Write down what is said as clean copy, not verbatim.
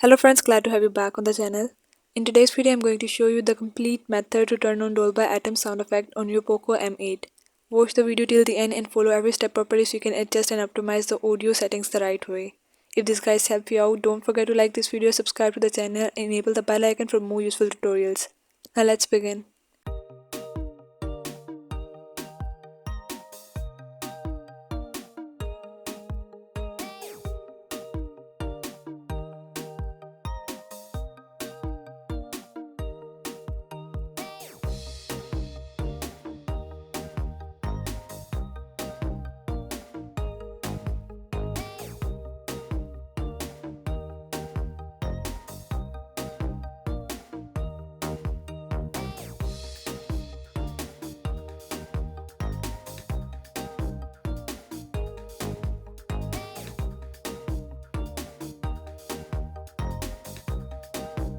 Hello friends, glad to have you back on the channel. In today's video, I'm going to show you the complete method to turn on Dolby Atom sound effect on your Poco M8. Watch the video till the end and follow every step properly so you can adjust and optimize the audio settings the right way. If these guys help you out, don't forget to like this video, subscribe to the channel, and enable the bell icon for more useful tutorials. Now let's begin.